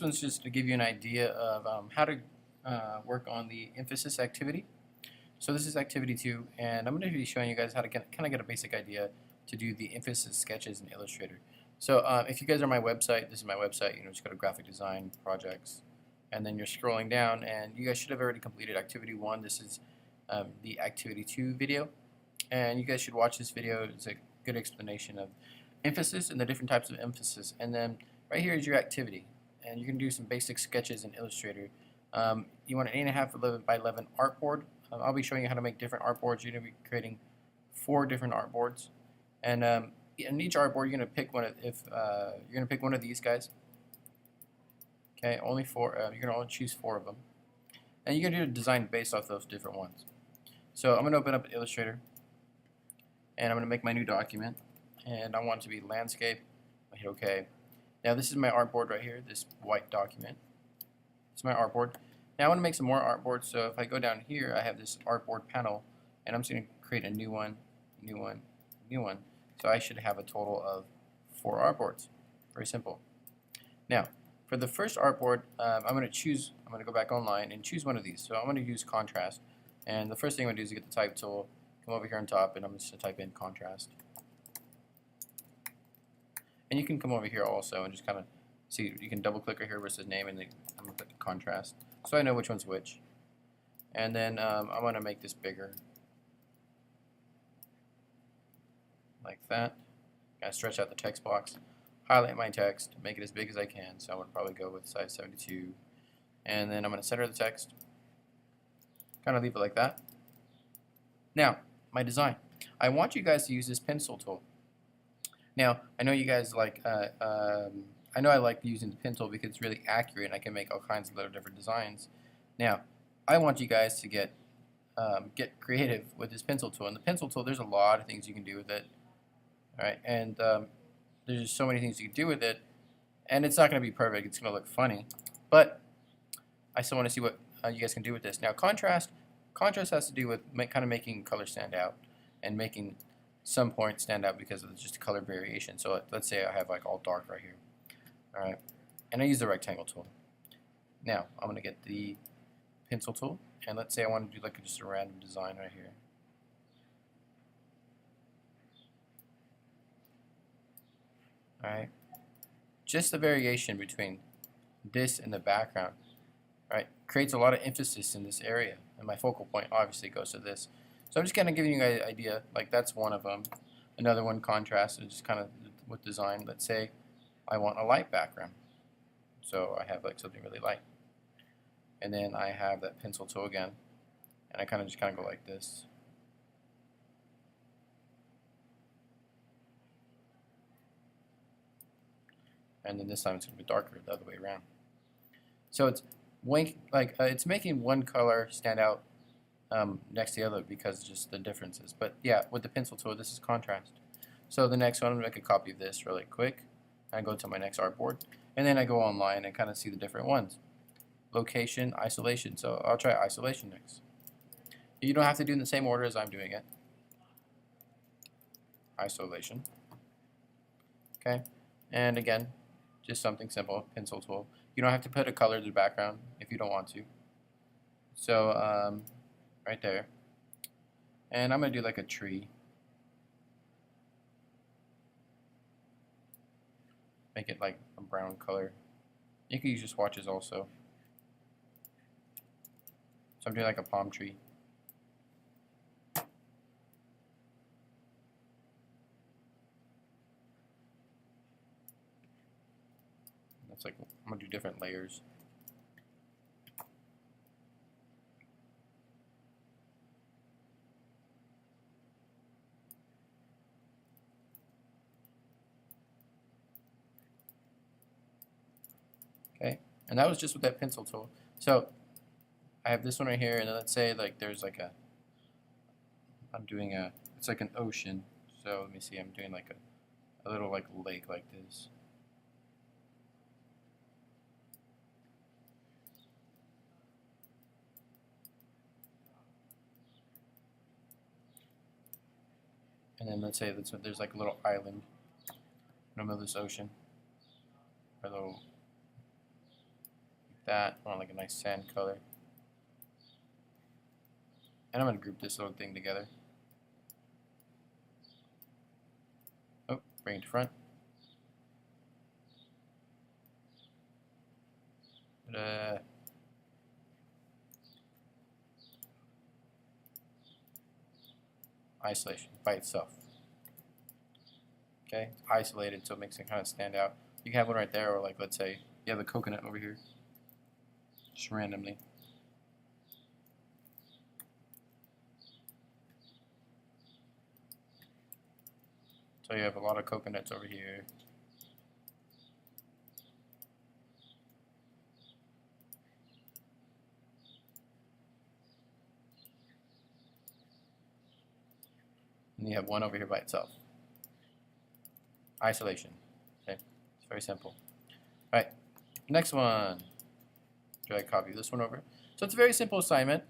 this one's just to give you an idea of how to work on the emphasis activity. So this is activity 2, and I'm going to be showing you guys how to kind of get a basic idea to do the emphasis sketches in Illustrator. So if you guys are on my website, this is my website, just go to graphic design projects, and then you're scrolling down, and you guys should have already completed activity 1. This is the activity 2 video, and you guys should watch this video. It's a good explanation of emphasis and the different types of emphasis. And then right here is your activity, and you can do some basic sketches in Illustrator. You want an 8.5 by 11 artboard. I'll be showing you how to make different artboards. You're going to be creating 4 different artboards, and in each artboard you're going to pick one. You're going to pick one of these guys. Okay, only 4. You're going to only choose 4 of them, and you're going to do a design based off those different ones. So I'm going to open up Illustrator, and I'm going to make my new document, and I want it to be landscape. I hit OK. Now this is my artboard right here. This white document. It's my artboard. Now I want to make some more artboards, so if I go down here, I have this artboard panel, and I'm just going to create a new one, new one, new one. So I should have a total of 4 artboards. Very simple. Now, for the first artboard, I'm going to go back online and choose one of these. So I'm going to use contrast, and the first thing I'm going to do is get the type tool, come over here on top, and I'm just going to type in contrast. And you can come over here also and just kind of see, you can double click right here where it says name, and then I'm going to click contrast, so I know which one's which. And then I'm going to make this bigger, like that. Gotta stretch out the text box, highlight my text, make it as big as I can. So I'm going to probably go with size 72. And then I'm going to center the text, kind of leave it like that. Now, my design. I want you guys to use this pencil tool. Now, I know you guys like, I know I like using the pen tool because it's really accurate and I can make all kinds of little different designs. Now, I want you guys to get creative with this pencil tool. And the pencil tool, there's a lot of things you can do with it. All right, and there's just so many things you can do with it. And it's not going to be perfect. It's going to look funny. But I still want to see what you guys can do with this. Now, contrast has to do with kind of making color stand out and making some points stand out because of just color variation. So let's say I have like all dark right here. All right, and I use the rectangle tool. Now I'm going to get the pencil tool, and let's say I want to do like just a random design right here. All right, just the variation between this and the background, right, creates a lot of emphasis in this area, and my focal point obviously goes to this. So I'm just kind of giving you an idea, like that's one of them. Another one, contrast, is just kind of with design. Let's say I want a light background, so I have like something really light, and then I have that pencil tool again, and I kind of go like this, and then this time it's going to be darker the other way around. So it's it's making one color stand out next to the other because of just the differences. But yeah, with the pencil tool, this is contrast. So the next one, I'm going to make a copy of this really quick. I go to my next artboard, and then I go online and kind of see the different ones. Location, isolation. So I'll try isolation next. You don't have to do it in the same order as I'm doing it. Isolation. Okay, and again, just something simple, pencil tool. You don't have to put a color to the background if you don't want to. So right there, and I'm going to do like a tree. Make it like a brown color. You can use your swatches also. So I'm doing like a palm tree. That's like, I'm gonna do different layers. Okay, and that was just with that pencil tool. So I have this one right here, and then let's say like there's like it's like an ocean. So let me see, I'm doing like a little like lake like this. And then let's say there's like a little island in the middle of this ocean. A little that. I want like a nice sand color. And I'm going to group this little thing together. Oh, bring it to front. Isolation by itself. Okay, it's isolated, so it makes it kind of stand out. You can have one right there, or like let's say you have a coconut over here, just randomly. So you have a lot of coconuts over here. And you have one over here by itself. Isolation. Okay, it's very simple. All right, next one. Drag copy this one over. So it's a very simple assignment,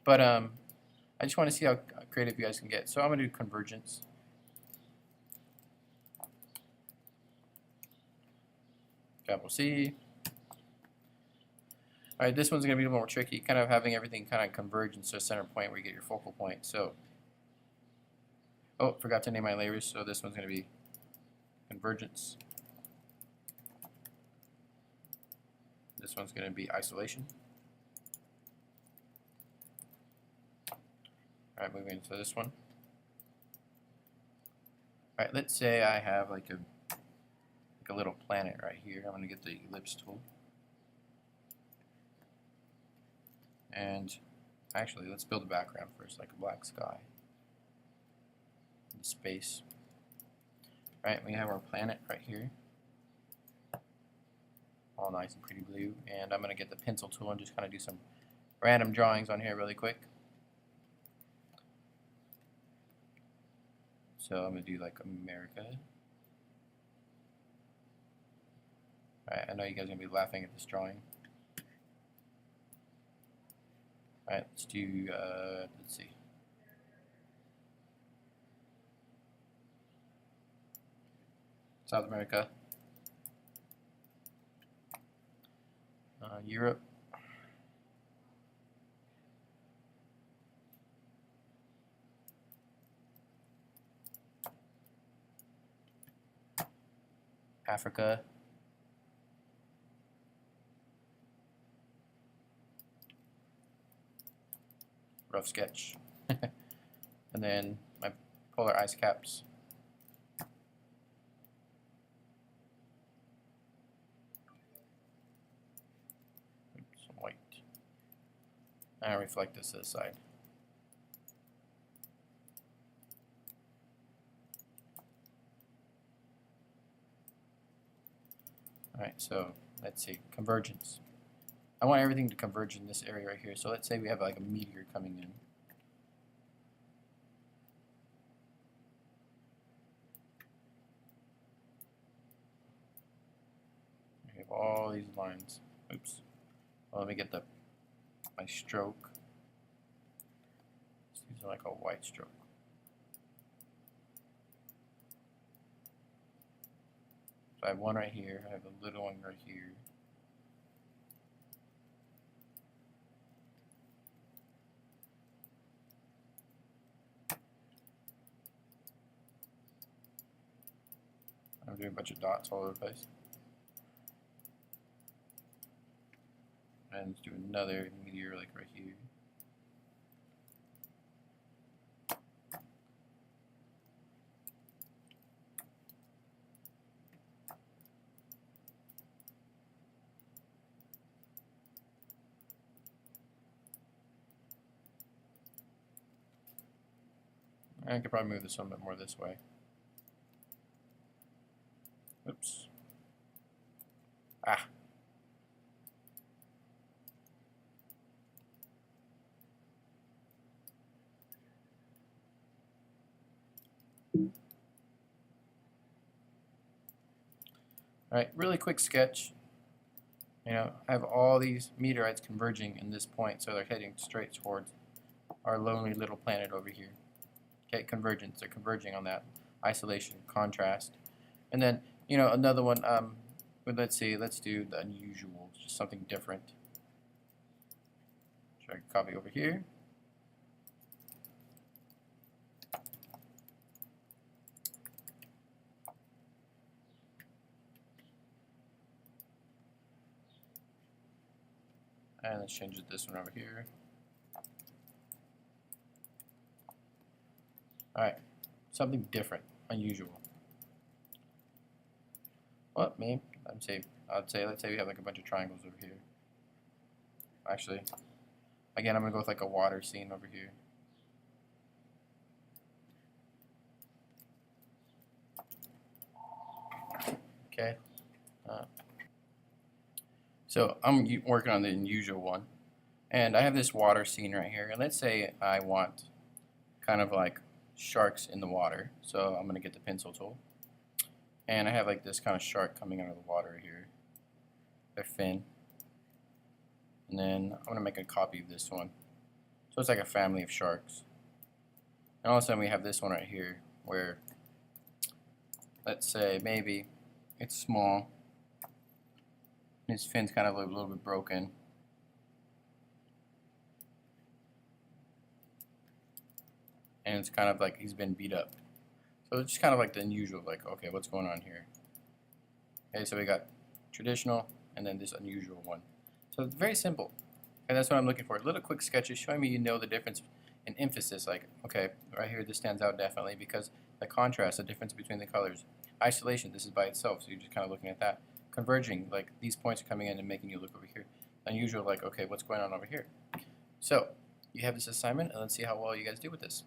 but I just want to see how creative you guys can get. So I'm going to do convergence. Capital C. All right, this one's going to be a little more tricky, kind of having everything kind of converge into a center point where you get your focal point. So, oh, forgot to name my layers, so this one's going to be convergence. This one's going to be isolation. All right, moving into this one. All right, let's say I have like a little planet right here. I'm going to get the ellipse tool. And actually, let's build a background first, like a black sky. And space. All right, we have our planet right here. All nice and pretty blue. And I'm going to get the pencil tool and just kind of do some random drawings on here really quick. So I'm going to do like America. Alright, I know you guys are going to be laughing at this drawing. Alright, let's do, let's see. South America. Europe. Africa. Rough sketch. And then my polar ice caps. Oops, some white. And I reflect this to the side. Alright, so let's see, convergence. I want everything to converge in this area right here. So let's say we have like a meteor coming in. We have all these lines. Oops. Well, let me get my stroke. Let's use like a white stroke. So I have one right here. I have a little one right here. I'm doing a bunch of dots all over the place. And let's do another meteor like right here. I could probably move this one a bit more this way. Oops. Ah. Alright, really quick sketch. You know, I have all these meteorites converging in this point, so they're heading straight towards our lonely little planet over here. Okay, convergence, they're converging on that. Isolation, contrast. And then, you know, another one, But let's see, let's do the unusual, just something different. Try to copy over here. And let's change this one over here. Alright, something different, unusual. Well, maybe, let's say we have like a bunch of triangles over here. Actually, again, I'm going to go with like a water scene over here. Okay. So I'm working on the unusual one. And I have this water scene right here. And let's say I want kind of like sharks in the water. So I'm going to get the pencil tool. And I have like this kind of shark coming out of the water here. Their fin. And then I'm going to make a copy of this one. So it's like a family of sharks. And all of a sudden we have this one right here where, let's say maybe it's small. His fin's kind of a little bit broken. And it's kind of like he's been beat up. So it's just kind of like the unusual, like, okay, what's going on here? Okay, so we got traditional and then this unusual one. So it's very simple. And that's what I'm looking for. Little quick sketches showing me you know the difference in emphasis. Like, okay, right here this stands out definitely because the contrast, the difference between the colors. Isolation, this is by itself, so you're just kind of looking at that. Converging, like these points are coming in and making you look over here. Unusual, like, okay, what's going on over here? So, you have this assignment, and let's see how well you guys do with this.